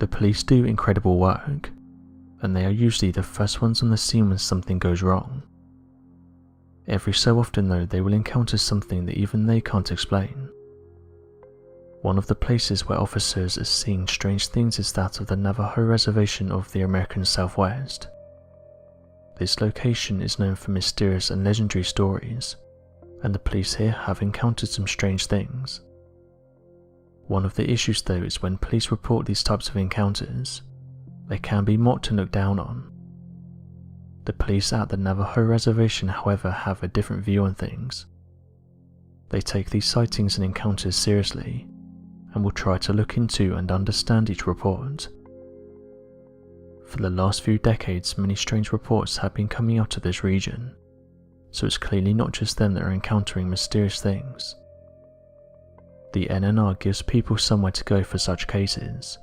The police do incredible work, and they are usually the first ones on the scene when something goes wrong. Every so often though, they will encounter something that even they can't explain. One of the places where officers are seeing strange things is that of the Navajo Reservation of the American Southwest. This location is known for mysterious and legendary stories, and the police here have encountered some strange things. One of the issues though is when police report these types of encounters, they can be mocked and looked down on. The police at the Navajo Reservation, however, have a different view on things. They take these sightings and encounters seriously, and will try to look into and understand each report. For the last few decades, many strange reports have been coming out of this region, so it's clearly not just them that are encountering mysterious things. The NNR gives people somewhere to go for such cases.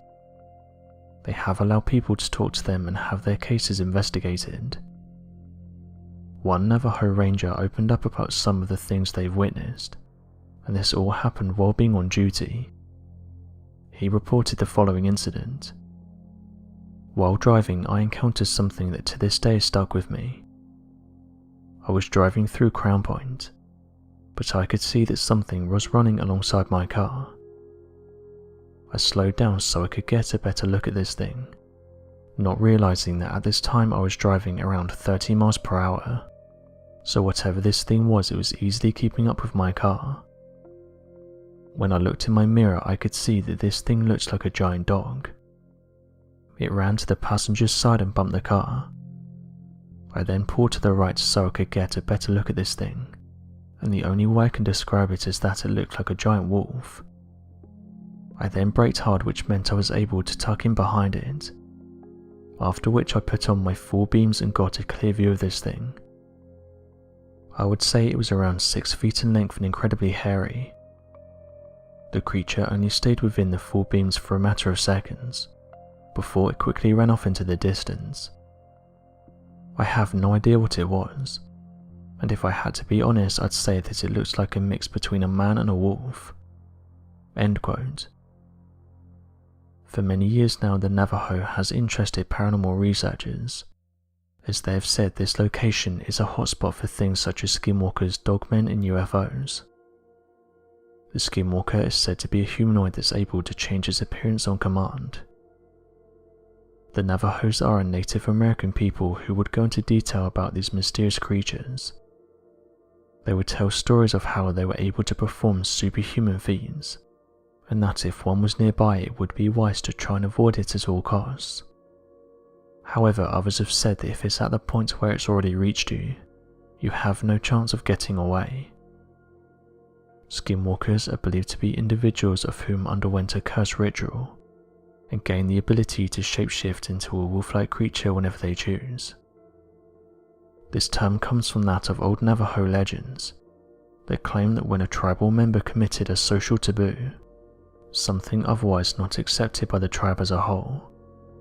They have allowed people to talk to them and have their cases investigated. One Navajo ranger opened up about some of the things they've witnessed, and this all happened while being on duty. He reported the following incident. While driving, I encountered something that to this day stuck with me. I was driving through Crown Point, but I could see that something was running alongside my car. I slowed down so I could get a better look at this thing, not realizing that at this time I was driving around 30 miles per hour, so whatever this thing was, it was easily keeping up with my car. When I looked in my mirror, I could see that this thing looked like a giant dog. It ran to the passenger's side and bumped the car. I then pulled to the right so I could get a better look at this thing, and the only way I can describe it is that it looked like a giant wolf. I then braked hard, which meant I was able to tuck in behind it, after which I put on my full beams and got a clear view of this thing. I would say it was around 6 feet in length and incredibly hairy. The creature only stayed within the full beams for a matter of seconds, before it quickly ran off into the distance. I have no idea what it was, and if I had to be honest, I'd say that it looks like a mix between a man and a wolf." End quote. For many years now, the Navajo has interested paranormal researchers, as they have said this location is a hotspot for things such as skinwalkers, dogmen, and UFOs. The skinwalker is said to be a humanoid that's able to change its appearance on command. The Navajos are a Native American people who would go into detail about these mysterious creatures. They would tell stories of how they were able to perform superhuman feats, and that if one was nearby it would be wise to try and avoid it at all costs. However, others have said that if it's at the point where it's already reached you, you have no chance of getting away. Skinwalkers are believed to be individuals of whom underwent a cursed ritual, and gain the ability to shapeshift into a wolf-like creature whenever they choose. This term comes from that of old Navajo legends that claim that when a tribal member committed a social taboo, something otherwise not accepted by the tribe as a whole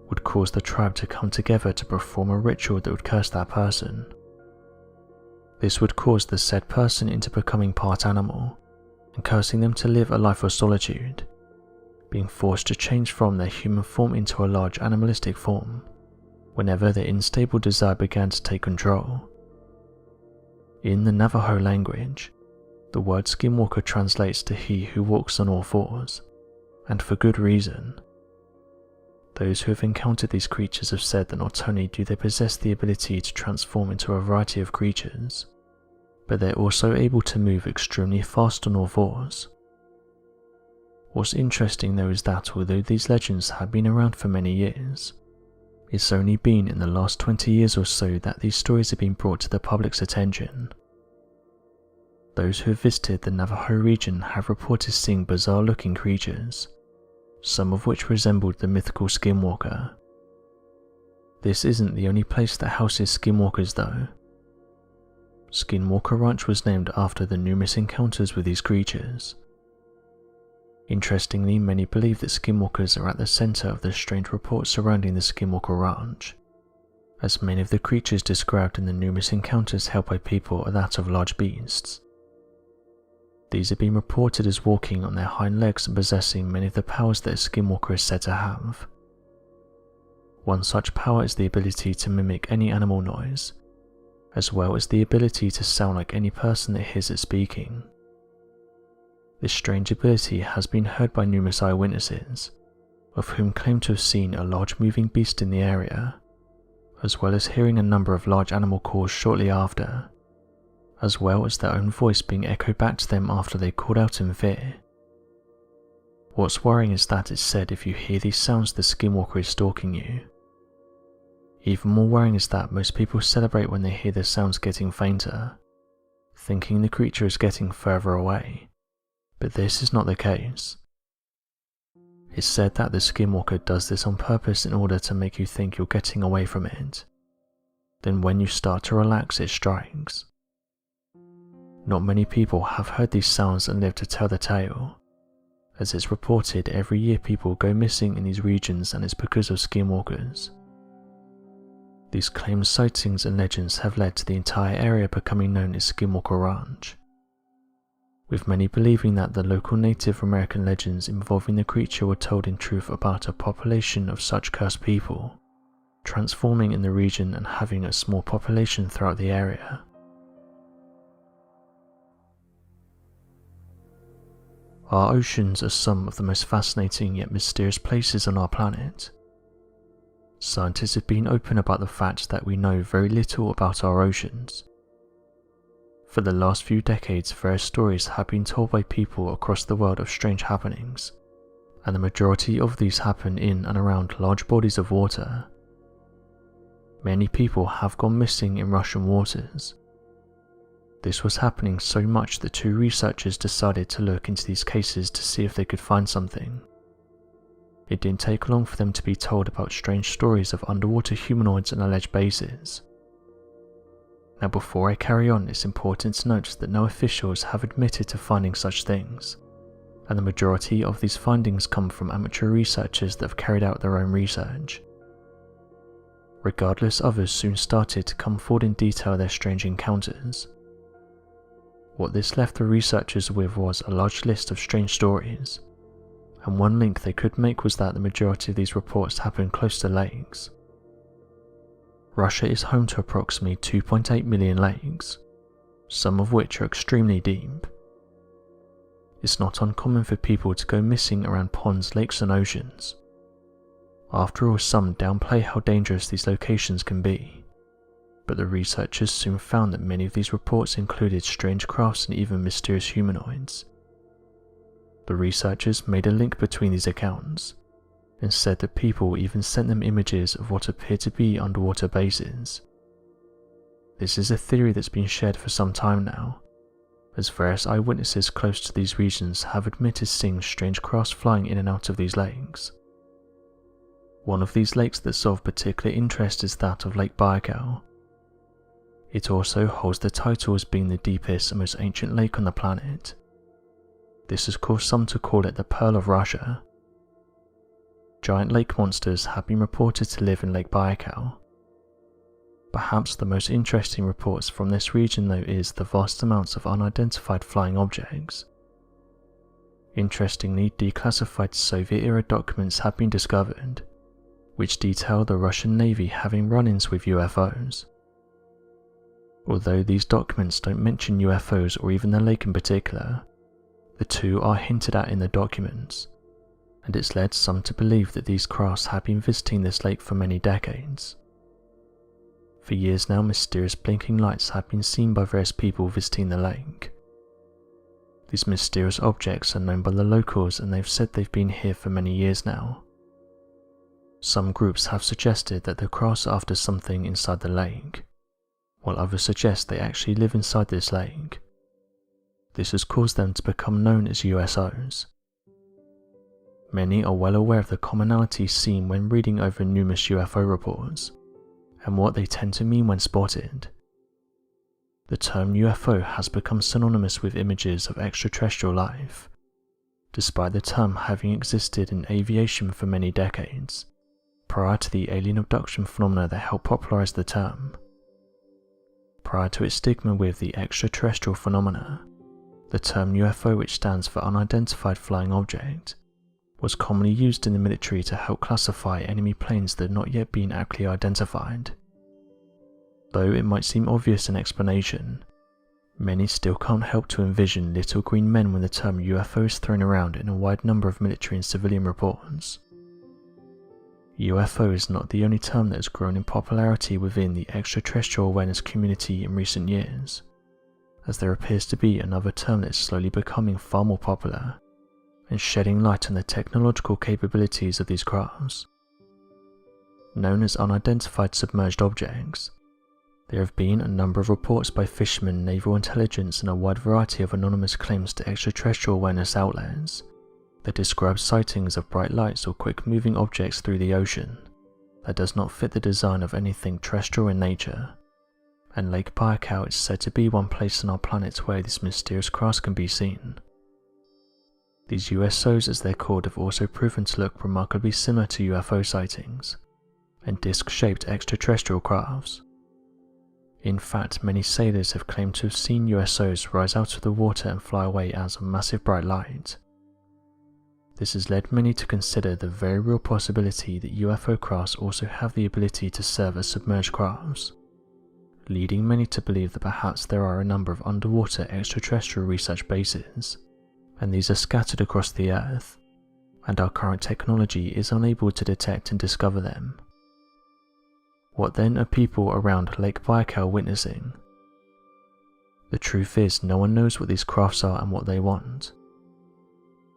would cause the tribe to come together to perform a ritual that would curse that person. This would cause the said person into becoming part animal and cursing them to live a life of solitude, being forced to change from their human form into a large animalistic form whenever their unstable desire began to take control. In the Navajo language, the word skinwalker translates to he who walks on all fours, and for good reason. Those who have encountered these creatures have said that not only do they possess the ability to transform into a variety of creatures, but they're also able to move extremely fast on all fours. What's interesting though is that although these legends have been around for many years, it's only been in the last 20 years or so that these stories have been brought to the public's attention. Those who have visited the Navajo region have reported seeing bizarre looking creatures, some of which resembled the mythical skinwalker. This isn't the only place that houses skinwalkers though. Skinwalker Ranch was named after the numerous encounters with these creatures. Interestingly, many believe that skinwalkers are at the center of the strange reports surrounding the Skinwalker Ranch, as many of the creatures described in the numerous encounters held by people are that of large beasts. These have been reported as walking on their hind legs and possessing many of the powers that a skinwalker is said to have, One such power is the ability to mimic any animal noise, as well as the ability to sound like any person that hears it speaking. This strange ability has been heard by numerous eyewitnesses, of whom claim to have seen a large moving beast in the area, as well as hearing a number of large animal calls shortly after, as well as their own voice being echoed back to them after they called out in fear. What's worrying is that it's said if you hear these sounds the skinwalker is stalking you. Even more worrying is that most people celebrate when they hear the sounds getting fainter, thinking the creature is getting further away, but this is not the case. It's said that the skinwalker does this on purpose in order to make you think you're getting away from it. Then when you start to relax, it strikes. Not many people have heard these sounds and lived to tell the tale, as it's reported every year people go missing in these regions, and it's because of skinwalkers. These claimed sightings and legends have led to the entire area becoming known as Skinwalker Ranch, with many believing that the local Native American legends involving the creature were told in truth about a population of such cursed people, transforming in the region and having a small population throughout the area. Our oceans are some of the most fascinating yet mysterious places on our planet. Scientists have been open about the fact that we know very little about our oceans. For the last few decades, various stories have been told by people across the world of strange happenings, and the majority of these happen in and around large bodies of water. Many people have gone missing in Russian waters. This was happening so much that two researchers decided to look into these cases to see if they could find something. It didn't take long for them to be told about strange stories of underwater humanoids and alleged bases. Now before I carry on, it's important to note that no officials have admitted to finding such things, and the majority of these findings come from amateur researchers that have carried out their own research. Regardless, others soon started to come forward and detail their strange encounters. What this left the researchers with was a large list of strange stories, and one link they could make was that the majority of these reports happened close to lakes. Russia is home to approximately 2.8 million lakes, some of which are extremely deep. It's not uncommon for people to go missing around ponds, lakes and oceans. After all, some downplay how dangerous these locations can be, but the researchers soon found that many of these reports included strange crafts and even mysterious humanoids. The researchers made a link between these accounts, and said that people even sent them images of what appeared to be underwater bases. This is a theory that's been shared for some time now, as various eyewitnesses close to these regions have admitted seeing strange crafts flying in and out of these lakes. One of these lakes that's of particular interest is that of Lake Baikal. It also holds the title as being the deepest and most ancient lake on the planet. This has caused some to call it the Pearl of Russia. Giant lake monsters have been reported to live in Lake Baikal. Perhaps the most interesting reports from this region though is the vast amounts of unidentified flying objects. Interestingly, declassified Soviet-era documents have been discovered, which detail the Russian Navy having run-ins with UFOs. Although these documents don't mention UFOs or even the lake in particular, the two are hinted at in the documents, and it's led some to believe that these crafts have been visiting this lake for many decades. For years now, mysterious blinking lights have been seen by various people visiting the lake. These mysterious objects are known by the locals, and they've said they've been here for many years now. Some groups have suggested that the crafts are after something inside the lake, while others suggest they actually live inside this lake. This has caused them to become known as USOs. Many are well aware of the commonalities seen when reading over numerous UFO reports, and what they tend to mean when spotted. The term UFO has become synonymous with images of extraterrestrial life, despite the term having existed in aviation for many decades, prior to the alien abduction phenomena that helped popularize the term. Prior to its stigma with the extraterrestrial phenomena, the term UFO, which stands for Unidentified Flying Object, was commonly used in the military to help classify enemy planes that had not yet been accurately identified. Though it might seem obvious in explanation, many still can't help to envision little green men when the term UFO is thrown around in a wide number of military and civilian reports. UFO is not the only term that has grown in popularity within the extraterrestrial awareness community in recent years, as there appears to be another term that is slowly becoming far more popular and shedding light on the technological capabilities of these crafts. Known as unidentified submerged objects, there have been a number of reports by fishermen, naval intelligence, and a wide variety of anonymous claims to extraterrestrial awareness outlets that describe sightings of bright lights or quick-moving objects through the ocean that does not fit the design of anything terrestrial in nature, and Lake Baikal is said to be one place on our planet where these mysterious crafts can be seen. These USOs, as they're called, have also proven to look remarkably similar to UFO sightings and disc-shaped extraterrestrial crafts. In fact, many sailors have claimed to have seen USOs rise out of the water and fly away as a massive bright light. This has led many to consider the very real possibility that UFO crafts also have the ability to serve as submerged crafts, leading many to believe that perhaps there are a number of underwater extraterrestrial research bases, and these are scattered across the Earth, and our current technology is unable to detect and discover them. What then are people around Lake Baikal witnessing? The truth is, no one knows what these crafts are and what they want.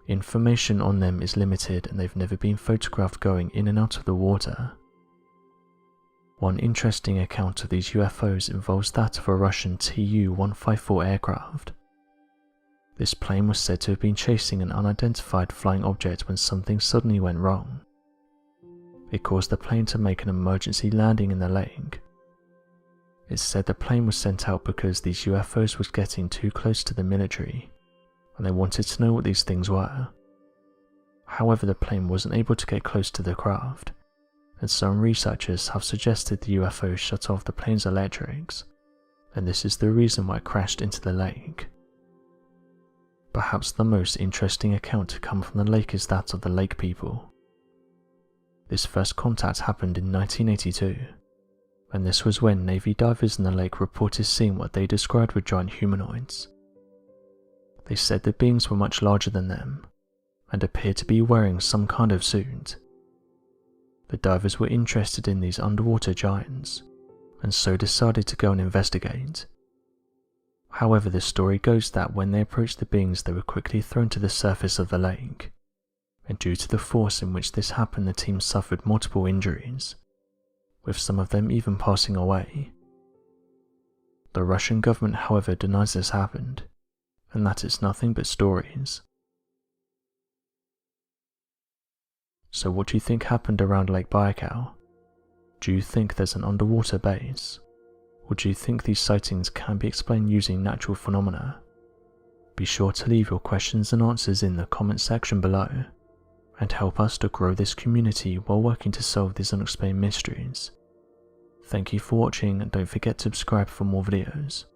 Information on them is limited, and they've never been photographed going in and out of the water. One interesting account of these UFOs involves that of a Russian Tu-154 aircraft. This plane was said to have been chasing an unidentified flying object when something suddenly went wrong. It caused the plane to make an emergency landing in the lake. It's said the plane was sent out because these UFOs were getting too close to the military, and they wanted to know what these things were. However, the plane wasn't able to get close to the craft, and some researchers have suggested the UFO shut off the plane's electrics, and this is the reason why it crashed into the lake. Perhaps the most interesting account to come from the lake is that of the lake people. This first contact happened in 1982, and this was when Navy divers in the lake reported seeing what they described were giant humanoids. They said the beings were much larger than them, and appeared to be wearing some kind of suit. The divers were interested in these underwater giants, and so decided to go and investigate. However, the story goes that when they approached the beings, they were quickly thrown to the surface of the lake, and due to the force in which this happened, the team suffered multiple injuries, with some of them even passing away. The Russian government, however, denies this happened, and that it's nothing but stories. So what do you think happened around Lake Baikal? Do you think there's an underwater base? Or do you think these sightings can be explained using natural phenomena? Be sure to leave your questions and answers in the comment section below, and help us to grow this community while working to solve these unexplained mysteries. Thank you for watching, and don't forget to subscribe for more videos.